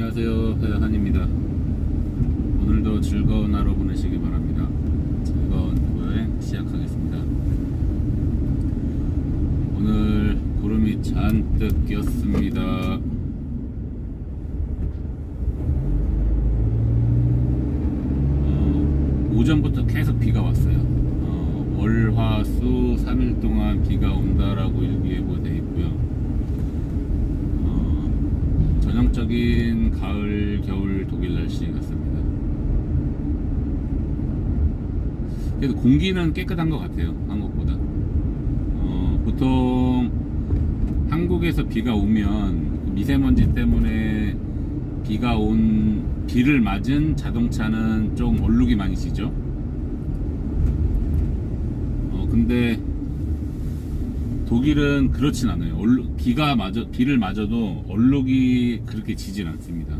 안녕하세요, 배한입니다. 오늘도 즐거운 하루 보내시기 바랍니다. 즐거운 여행 시작하겠습니다. 오늘 구름이 잔뜩 꼈습니다. 오전부터 계속 비가 왔어요. 월, 화, 수 3일 동안 비가 온다라고 일기예보 돼 있고요. 전형적인 가을, 겨울 독일 날씨 같습니다. 그래도 공기는 깨끗한 것 같아요, 한국보다. 보통 한국에서 비가 오면 미세먼지 때문에 비를 맞은 자동차는 좀 얼룩이 많이 지죠. 근데 독일은 그렇진 않아요. 비를 맞아도 얼룩이 그렇게 지진 않습니다.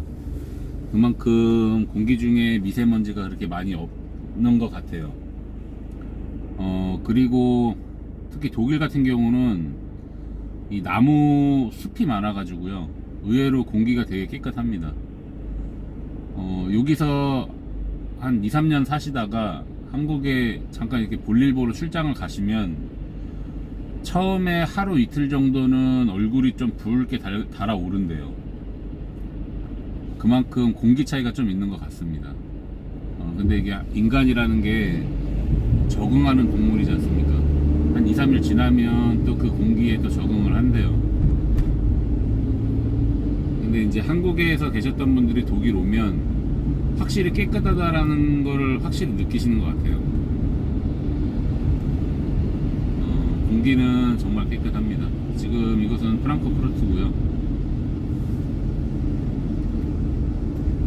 그만큼 공기 중에 미세먼지가 그렇게 많이 없는 것 같아요. 그리고 특히 독일 같은 경우는 이 나무 숲이 많아가지고요. 의외로 공기가 되게 깨끗합니다. 여기서 한 2, 3년 사시다가 한국에 잠깐 이렇게 볼일 보러 출장을 가시면 처음에 하루 이틀 정도는 얼굴이 좀 붉게 달아오른대요. 그만큼 공기 차이가 좀 있는 것 같습니다. 근데 이게 인간이라는 게 적응하는 동물이지 않습니까? 한 2, 3일 지나면 또 그 공기에 또 적응을 한대요. 근데 이제 한국에서 계셨던 분들이 독일 오면 확실히 깨끗하다라는 걸 확실히 느끼시는 것 같아요. 공기는 정말 깨끗합니다. 지금 이곳은 프랑크푸르트고요.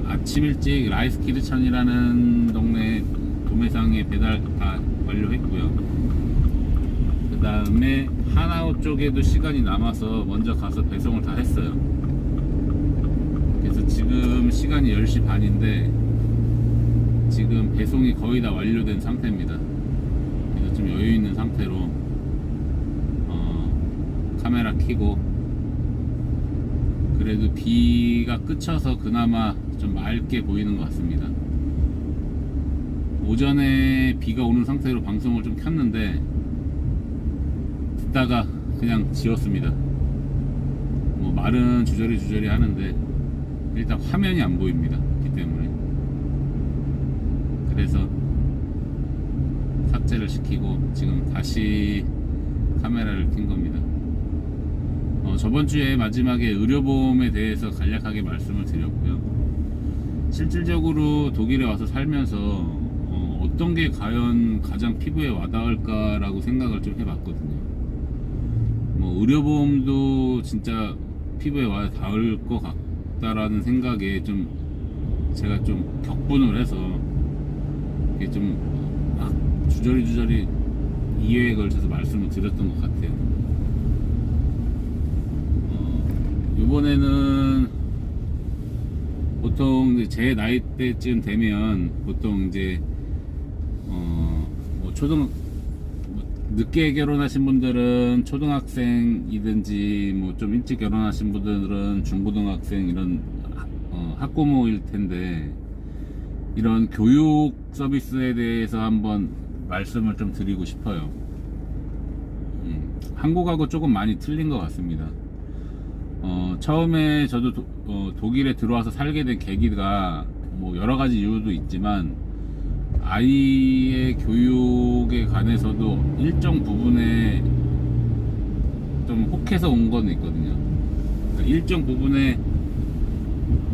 아침 일찍 라이스키르천이라는 동네 도매상에 배달 다 완료했고요. 그 다음에 하나우 쪽에도 시간이 남아서 먼저 가서 배송을 다 했어요. 그래서 지금 시간이 10시 반인데 지금 배송이 거의 다 완료된 상태입니다. 그래서 좀 여유 있는 상태로 카메라 켜고, 그래도 비가 그쳐서 그나마 좀 맑게 보이는 것 같습니다. 오전에 비가 오는 상태로 방송을 좀 켰는데 듣다가 그냥 지웠습니다. 말은 주저리 하는데 일단 화면이 안 보입니다, 비 때문에. 그래서 삭제를 시키고 지금 다시 카메라를 킨 겁니다. 저번 주에 마지막에 의료보험에 대해서 간략하게 말씀을 드렸고요. 실질적으로 독일에 와서 살면서 어떤 게 과연 가장 피부에 와닿을까라고 생각을 좀 해봤거든요. 의료보험도 진짜 피부에 와닿을 것 같다라는 생각에 좀 제가 좀 격분을 해서 이게 좀 막 주저리 2회에 걸쳐서 말씀을 드렸던 것 같아요. 이번에는 보통 제 나이 때쯤 되면 보통 이제 늦게 결혼하신 분들은 초등학생이든지 좀 일찍 결혼하신 분들은 중고등학생 이런 학부모일 텐데, 이런 교육 서비스에 대해서 한번 말씀을 좀 드리고 싶어요. 한국하고 조금 많이 틀린 것 같습니다. 처음에 저도 독일에 들어와서 살게 된 계기가 여러 가지 이유도 있지만 아이의 교육에 관해서도 일정 부분에 좀 혹해서 온 건 있거든요. 그러니까 일정 부분에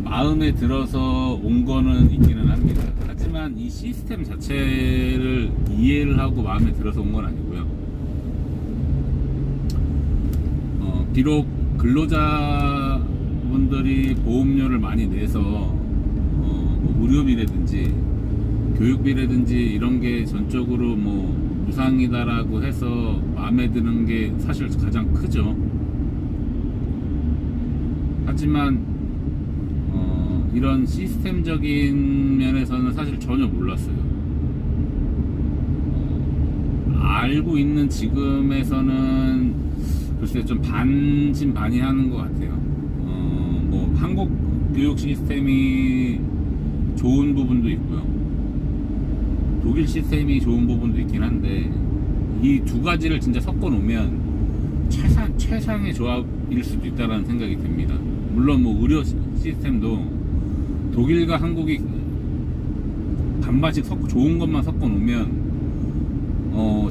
마음에 들어서 온 거는 있기는 합니다. 하지만 이 시스템 자체를 이해를 하고 마음에 들어서 온 건 아니고요. 비록 근로자분들이 보험료를 많이 내서 의료비라든지 교육비라든지 이런 게 전적으로 무상이다라고 해서 마음에 드는 게 사실 가장 크죠. 하지만 이런 시스템적인 면에서는 사실 전혀 몰랐어요. 알고 있는 지금에서는 글쎄 좀 반신반의하는 것 같아요. 한국 교육 시스템이 좋은 부분도 있고요. 독일 시스템이 좋은 부분도 있긴 한데 이 두 가지를 진짜 섞어 놓으면 최상의 조합일 수도 있다는 생각이 듭니다. 물론 뭐 의료 시스템도 독일과 한국이 반반씩 좋은 것만 섞어 놓으면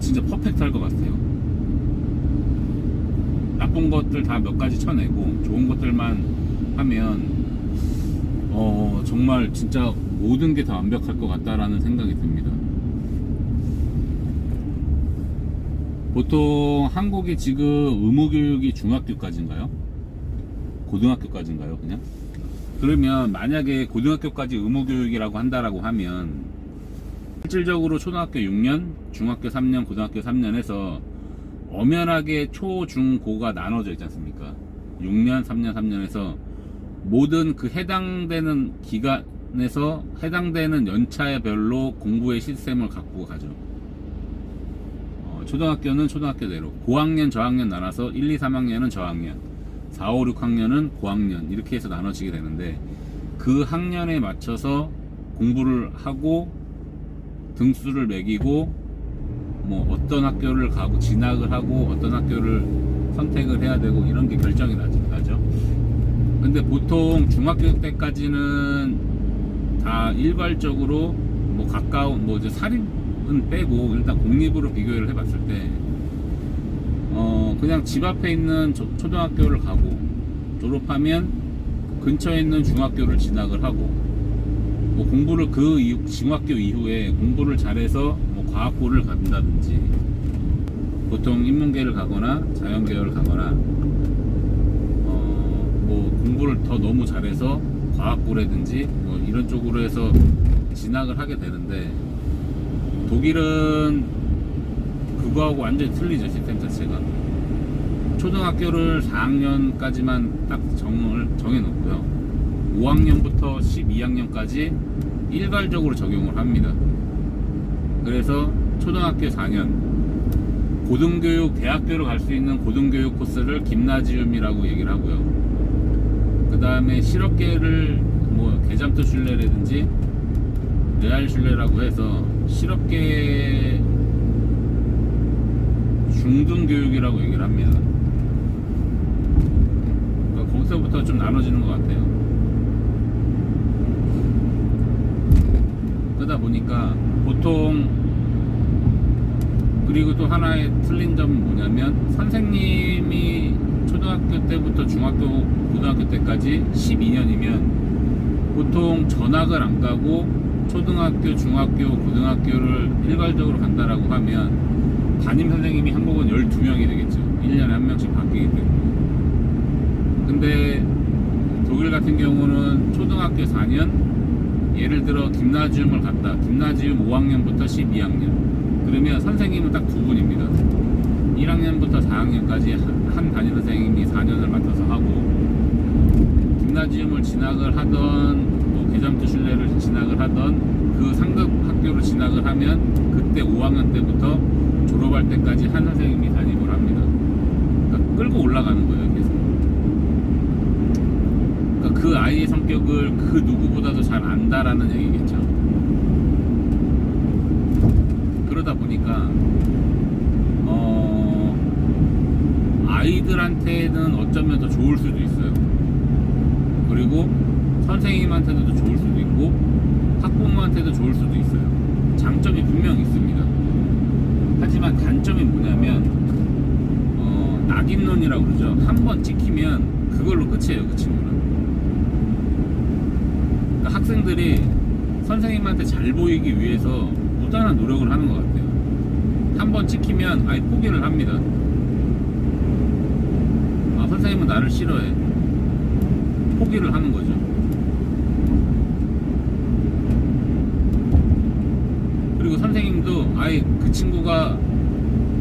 진짜 퍼펙트 할 것 같아요. 나쁜 것들 다 몇 가지 쳐내고 좋은 것들만 하면 정말 진짜 모든 게 다 완벽할 것 같다라는 생각이 듭니다. 보통 한국이 지금 의무교육이 중학교까지인가요? 고등학교까지인가요? 그냥? 그러면 만약에 고등학교까지 의무교육이라고 한다라고 하면 실질적으로 초등학교 6년, 중학교 3년, 고등학교 3년 해서 엄연하게 초, 중, 고가 나눠져 있지 않습니까? 6년, 3년, 3년 해서 모든 그 해당되는 기간에서 해당되는 연차별로 공부의 시스템을 갖고 가죠. 초등학교는 초등학교대로 고학년, 저학년 나눠서 1, 2, 3학년은 저학년, 4, 5, 6학년은 고학년 이렇게 해서 나눠지게 되는데 그 학년에 맞춰서 공부를 하고 등수를 매기고 뭐 어떤 학교를 가고 진학을 하고 어떤 학교를 선택을 해야 되고 이런 게 결정이 나죠. 근데 보통 중학교 때까지는 다 일괄적으로 뭐 가까운 뭐 이제 사립은 빼고 일단 공립으로 비교를 해봤을 때 그냥 집 앞에 있는 초등학교를 가고 졸업하면 근처에 있는 중학교를 진학을 하고 뭐 공부를 중학교 이후에 공부를 잘해서 뭐 과학고를 간다든지 보통 인문계를 가거나 자연계열을 가거나 뭐 공부를 더 너무 잘해서 과학고라든지 뭐 이런 쪽으로 해서 진학을 하게 되는데 독일은 그거하고 완전히 틀리죠. 시스템 자체가 초등학교를 4학년까지만 딱 정해놓고요 5학년부터 12학년까지 일괄적으로 적용을 합니다. 그래서 초등학교 4년 고등교육 대학교로 갈 수 있는 고등교육 코스를 김나지움이라고 얘기를 하고요. 그 다음에 실업계를 뭐 게잠트 슐레라든지 레알 슐레라고 해서 실업계 중등교육이라고 얘기를 합니다. 그러니까 거기서부터 좀 나눠지는 것 같아요. 그러다 보니까 보통 그리고 또 하나의 틀린 점은 뭐냐면 선생님이 초등학교 때부터 중학교 고등학교 때까지 12년이면 보통 전학을 안 가고 초등학교 중학교 고등학교를 일괄적으로 간다라고 하면 담임 선생님이 한국은 12명이 되겠죠. 1년에 한 명씩 바뀌기 때문에. 근데 독일 같은 경우는 초등학교 4년 예를 들어 김나지움을 갔다. 김나지움 5학년부터 12학년. 그러면 선생님은 딱 두 분입니다. 1학년부터 4학년까지 한 담임 선생님이 4년을 맡아서 하고 김나지움을 진학을 하던 또 게잠트 슐레를 진학을 하던 그 상급 학교를 진학을 하면 그때 5학년 때부터 졸업할 때까지 한 선생님이 담임을 합니다. 그러니까 끌고 올라가는 거예요, 계속. 그러니까 그 아이의 성격을 그 누구보다도 잘 안다라는 얘기겠죠. 그러다 보니까 아이들한테는 어쩌면 더 좋을 수도 있어요. 그리고 선생님한테도 더 좋을 수도 있고 학부모한테도 좋을 수도 있어요. 장점이 분명히 있습니다. 하지만 단점이 뭐냐면 낙인론이라고 그러죠. 한 번 찍히면 그걸로 끝이에요. 그 친구는. 그러니까 학생들이 선생님한테 잘 보이기 위해서 무단한 노력을 하는 것 같아요. 한 번 찍히면 아예 포기를 합니다. 선생님은 나를 싫어해. 포기를 하는 거죠. 그리고 선생님도 아예 그 친구가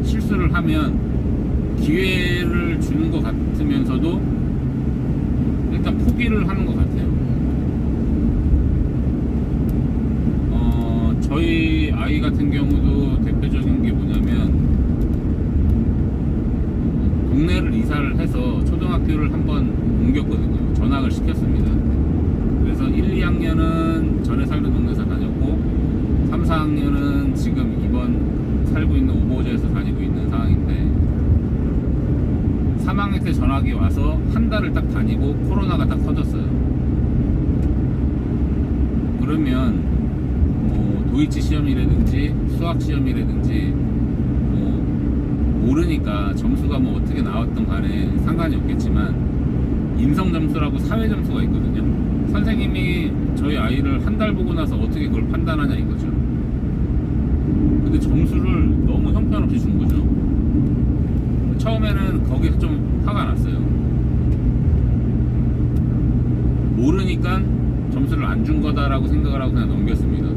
실수를 하면 기회를 주는 것 같으면서도 일단 포기를 하는 것 같아요. 저희 아이 같은 경우도 대표적인 게 뭐냐면 동네를 이사를 해서 초등학교를 한번 옮겼거든요. 전학을 시켰습니다. 2학년은 전에 살던 동네에서 다녔고 3, 4학년은 지금 이번 살고 있는 오보제에서 다니고 있는 상황인데 3학년 때 전학이 와서 한 달을 딱 다니고 코로나가 딱 터졌어요. 그러면 뭐 도이치 시험이라든지 수학 시험이라든지 뭐 모르니까 점수가 뭐 어떻게 나왔던 간에 상관이 없겠지만 인성 점수라고 사회 점수가 있거든요. 선생님이 저희 아이를 한 달 보고 나서 어떻게 그걸 판단하냐 이거죠. 근데 점수를 너무 형편없이 준 거죠. 처음에는 거기서 좀 화가 났어요. 모르니까 점수를 안 준 거다라고 생각을 하고 그냥 넘겼습니다.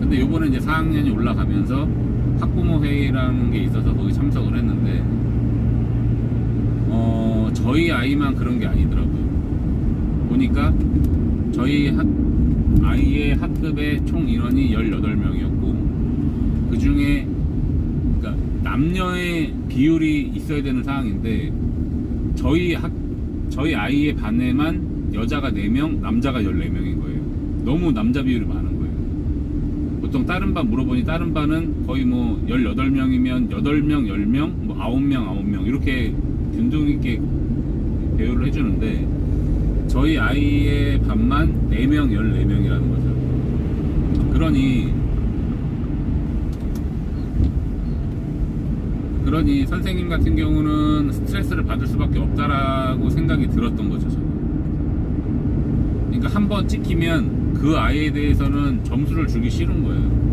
근데 요번에 이제 4학년이 올라가면서 학부모 회의라는 게 있어서 거기 참석을 했는데 저희 아이만 그런 게 아니더라고요. 보니까 저희 아이의 학급의 총 인원이 18명이었고 그 중에 그러니까 남녀의 비율이 있어야 되는 상황인데 저희 아이의 반에만 여자가 4명, 남자가 14명인 거예요. 너무 남자 비율이 많은 거예요. 보통 다른 반 물어보니 다른 반은 거의 뭐 18명이면 8명, 10명, 뭐 9명, 9명 이렇게 균등 있게 배열을 해주는데 저희 아이의 반만 4명, 14명이라는 거죠. 그러니 선생님 같은 경우는 스트레스를 받을 수밖에 없다라고 생각이 들었던 거죠. 저는. 그러니까 한번 찍히면 그 아이에 대해서는 점수를 주기 싫은 거예요.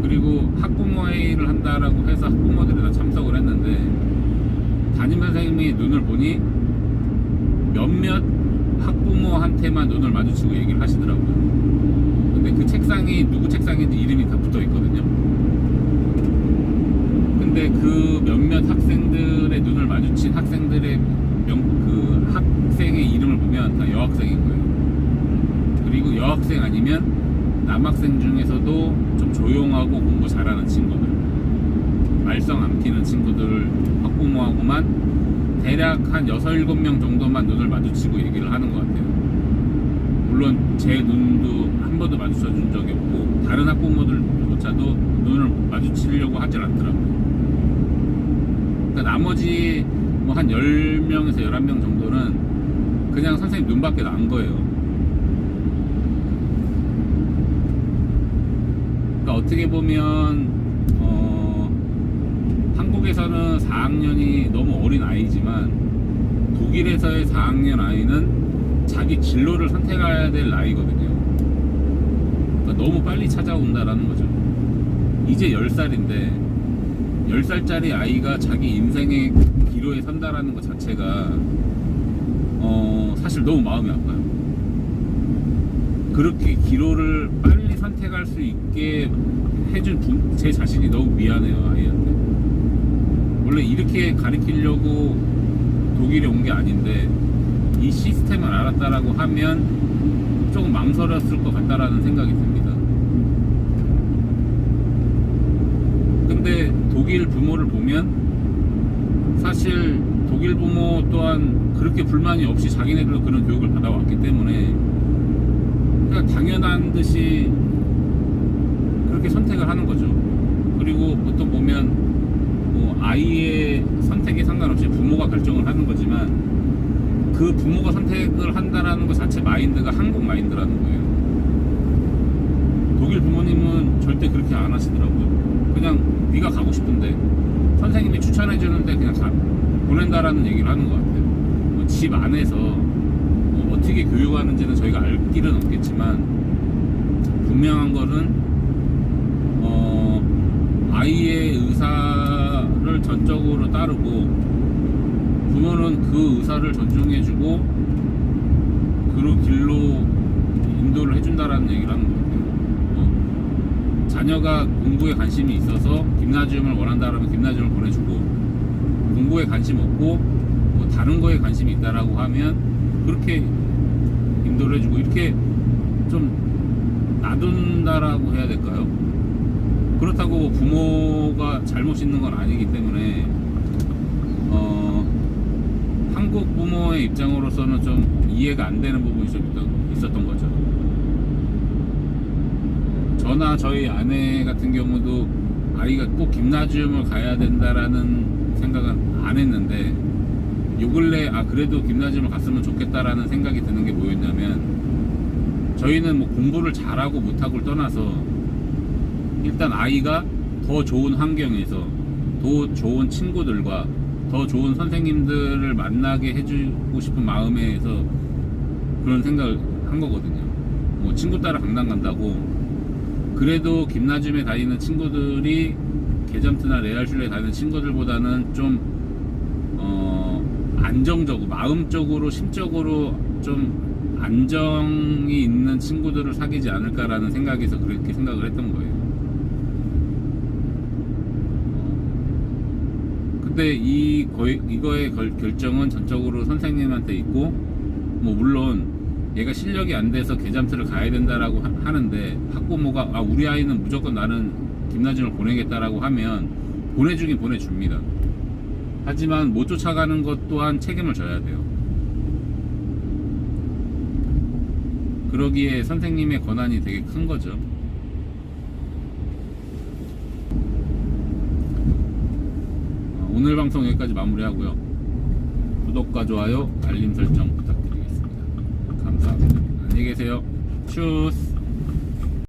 그리고 학부모 회의를 한다라고 해서 학부모들이 다 참석을 했는데 담임 선생님이 눈을 보니 몇몇 학부모한테만 눈을 마주치고 얘기를 하시더라고요. 근데 그 책상이 누구 책상인지 이름이 다 붙어 있거든요. 근데 그 몇몇 학생들의 눈을 마주친 학생들의 그 학생의 이름을 보면 다 여학생인 거예요. 그리고 여학생 아니면 남학생 중에서도 좀 조용하고 공부 잘하는 친구들, 말썽 안 피는 친구들 학부모하고만 대략 한 6, 7명 정도만 눈을 마주치고 얘기를 하는 것 같아요. 물론 제 눈도 한 번도 마주쳐 준 적이 없고 다른 학부모들조차도 눈을 마주치려고 하질 않더라고요. 그러니까 나머지 뭐 한 10명에서 11명 정도는 그냥 선생님 눈밖에 안 거예요. 그러니까 어떻게 보면 한국에서는 4학년이 너무 어린 아이지만 독일에서의 4학년 아이는 자기 진로를 선택해야 될 나이거든요. 그러니까 너무 빨리 찾아온다라는 거죠. 이제 10살인데 10살짜리 아이가 자기 인생의 기로에 선다라는 것 자체가 사실 너무 마음이 아파요. 그렇게 기로를 빨리 선택할 수 있게 해준 제 자신이 너무 미안해요, 아이한테. 원래 이렇게 가르치려고 독일에 온 게 아닌데 이 시스템을 알았다라고 하면 조금 망설였을 것 같다라는 생각이 듭니다. 근데 독일 부모를 보면 사실 독일 부모 또한 그렇게 불만이 없이 자기네들도 그런 교육을 받아왔기 때문에 그냥 당연한 듯이 그렇게 선택을 하는 거죠. 그리고 보통 보면 뭐 아이의 선택에 상관없이 부모가 결정을 하는 거지만 그 부모가 선택을 한다라는 것 자체 마인드가 한국 마인드라는 거예요. 독일 부모님은 절대 그렇게 안 하시더라고요. 그냥 네가 가고 싶은데 선생님이 추천해 주는데 그냥 보낸다라는 얘기를 하는 것 같아요. 뭐 집 안에서 뭐 어떻게 교육하는지는 저희가 알 길은 없겠지만 분명한 거는 아이의 의사를 전적으로 따르고 부모는 그 의사를 존중해주고 그 길로 인도를 해준다라는 얘기를 하는 것 같아요. 자녀가 공부에 관심이 있어서 김나지움을 원한다라면 김나지움을 보내주고 공부에 관심 없고 뭐 다른 거에 관심이 있다라고 하면 그렇게 인도를 해주고 이렇게 좀 놔둔다라고 해야 될까요? 그렇다고 부모가 잘못 있는 건 아니기 때문에 한국 부모의 입장으로서는 좀 이해가 안 되는 부분이 좀 있었던 거죠. 저나 저희 아내 같은 경우도 아이가 꼭 김나지움을 가야 된다라는 생각은 안 했는데, 요 근래 그래도 김나지움을 갔으면 좋겠다라는 생각이 드는 게 뭐였냐면, 저희는 뭐 공부를 잘하고 못하고를 떠나서 일단 아이가 더 좋은 환경에서 더 좋은 친구들과 더 좋은 선생님들을 만나게 해주고 싶은 마음에서 그런 생각을 한 거거든요. 뭐 친구 따라 강남 간다고 그래도 김나즘에 다니는 친구들이 개점트나 레알슐레에 다니는 친구들보다는 좀 안정적으로, 마음적으로, 심적으로 좀 안정이 있는 친구들을 사귀지 않을까라는 생각에서 그렇게 생각을 했던 거예요. 근데 이거의 결정은 전적으로 선생님한테 있고, 뭐 물론 얘가 실력이 안 돼서 개잠트를 가야 된다라고 하는데, 학부모가 우리 아이는 무조건 나는 김나즘을 보내겠다라고 하면 보내주긴 보내줍니다. 하지만 못 쫓아가는 것 또한 책임을 져야 돼요. 그러기에 선생님의 권한이 되게 큰 거죠. 오늘 방송 여기까지 마무리하고요. 구독과 좋아요, 알림 설정 부탁드리겠습니다. 감사합니다. 안녕히 계세요. 슈스.